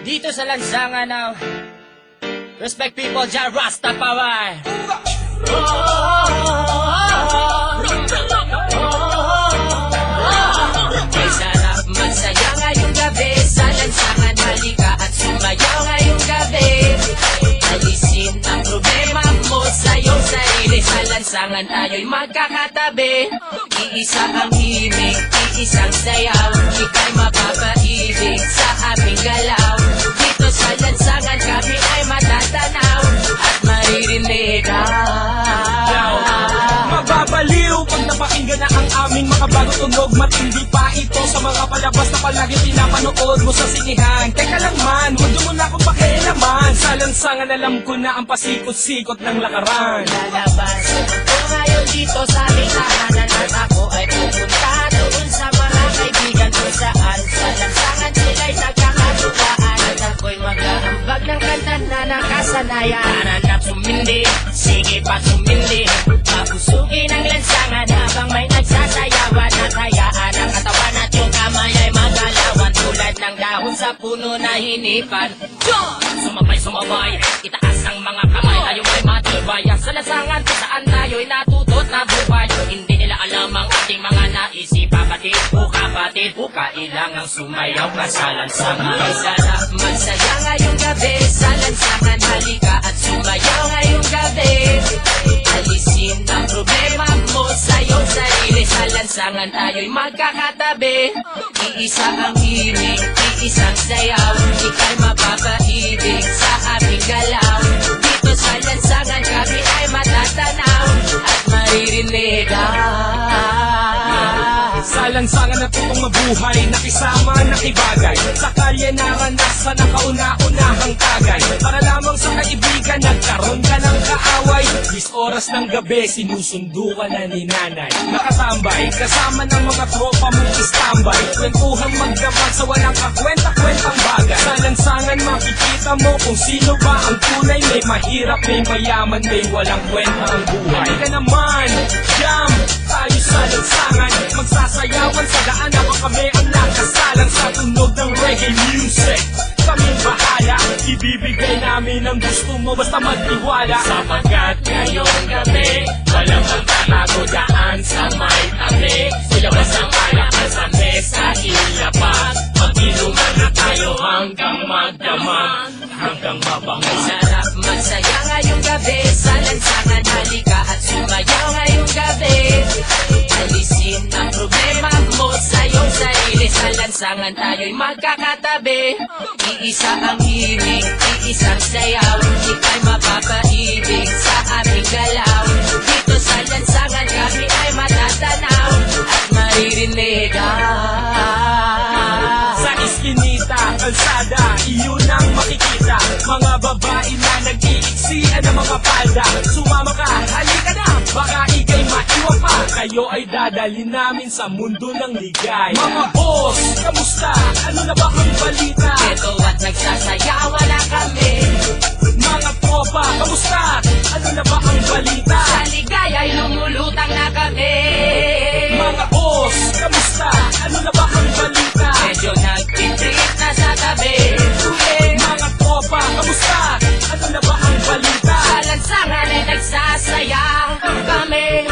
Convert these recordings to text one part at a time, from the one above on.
Dito sa lansangan ng Respect people, Jah Rastafari. May sarap magsaya ngayong gabi sa lansangan, halika at sumayaw ngayong gabi. Alisin ang problema mo sa iyong sarili, sa lansangan tayo'y magkakatabi. Iisa ang himig, iisang sayaw, ika'y mapapaibig sa aming galaw. Dito sa lansangan kami ay matatanaw at maririnig. Mababaliw pag napakinggan na ang aming makabagong tunog. Matindi pa ito sa mga palabas na palagi pinapanood mo sa sinihan. Teka lang man, huwag mo na akong pakialaman. Sa lansangan alam ko na ang pasikot-sikot ng lakaran. Lalabas ako ngayon dito sa aming tahanan at ako ay pupunta doon sa mga kaibigan ko saan sa lansangan sila'y nagkakatuwaan. At ako'y mag-aambag ng kanta na nakasanayan. Nananap sumindi, sige pa sumindi, papusugin ang lansangan habang may nagsasayawan. At hayaan ang katawan at yung kamay ay magalawan tulad ng dahon sa puno na hinipan. Sumabay, itaas ang mga kamay, tayo ay matibay. Sa lansangan kung saan tayo'y natutot na buhay. Hindi nila alam ang ating mga naisip. Kapatid, kailangang sumayaw ka sa lansangan. May sarap magsaya ngayong gabi sa lansangan, halika at sumayaw ngayong gabi. Alisin ang problema mo sa iyong sarili, sa lansangan tayo'y magkakatabi. Iisa ang himig, iisang sayaw, ika'y mapapaibig sa aming galaw. Dito sa lansangan kami ay matatanaw at maririnig. Sa lansangan na tutong mabuhay, nakisama, nakibagay. Sa kalye naranasan ang kauna-unahang tagay. Para lamang sa kaibigan, nagkaroon ka ng kaaway. 10 oras ng gabi, sinusundo ka na ni nanay. Nakatambay, kasama ng mga tropa mong istambay. Kwentuhang magdamag sa walang kakwenta-kwentang bagay. Sa lansangan makikita mo kung sino ba ang tunay. May mahirap, may mayaman, may walang kwenta ang buhay. Hindi ka naman, jam, tayo sa lansangan. Magsasayawan sa daan habang kami ang nakasalang sa tunog ng reggae music. Kaming bahala, ibibigay namin ang gusto mo basta magtiwala. Sapagkat ngayong gabi, walang magtatago daan sa may tabi. Ilabas ang alakal sa mesa, ilabas. Mag-inuman na tayo hanggang magdamag, hanggang mabango. Sarap magsaya ngayong gabi sa lansangan, halika at sumayaw ngayong gabi. Alisin ang problema mo sa iyong sarili, sa lansangan tayo'y magkakatabi. Iisa ang himig, iisang sayaw, ika'y mapapaibig sa aming galaw. Dito sa lansangan kami ay matatanaw at maririnig. Sa iskinita, kalsada, iyon ang makikita. Mga babae na nag-iiksian ng mga palda. Sumama ka, halika na, baka ika'y maiwan pa. Kayo ay dadalhin namin sa mundo ng ligay. Mga boss, kamusta? Ano na ba ang balita? Ito at nagsasayawan na kami. Mga tropa, kamusta? Ano na ba ang balita? Sa ligaya'y lumulutang na kami. Mga boss, kamusta? Ano na ba ang balita? Medyo nagtitrip na sa tabi. Mga tropa, kamusta? Ano na ba ang balita? Sa lansangan ay nagsasaya kami.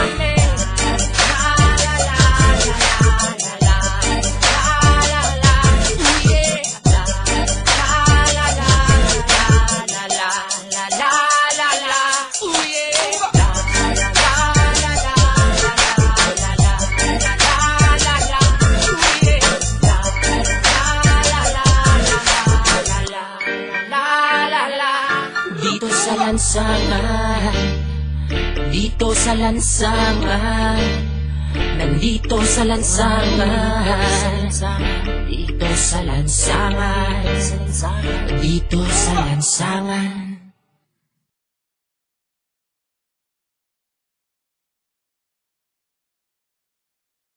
Dito sa lansangan, dito sa lansangan, nandito sa lansangan, dito sa lansangan, dito sa lansangan.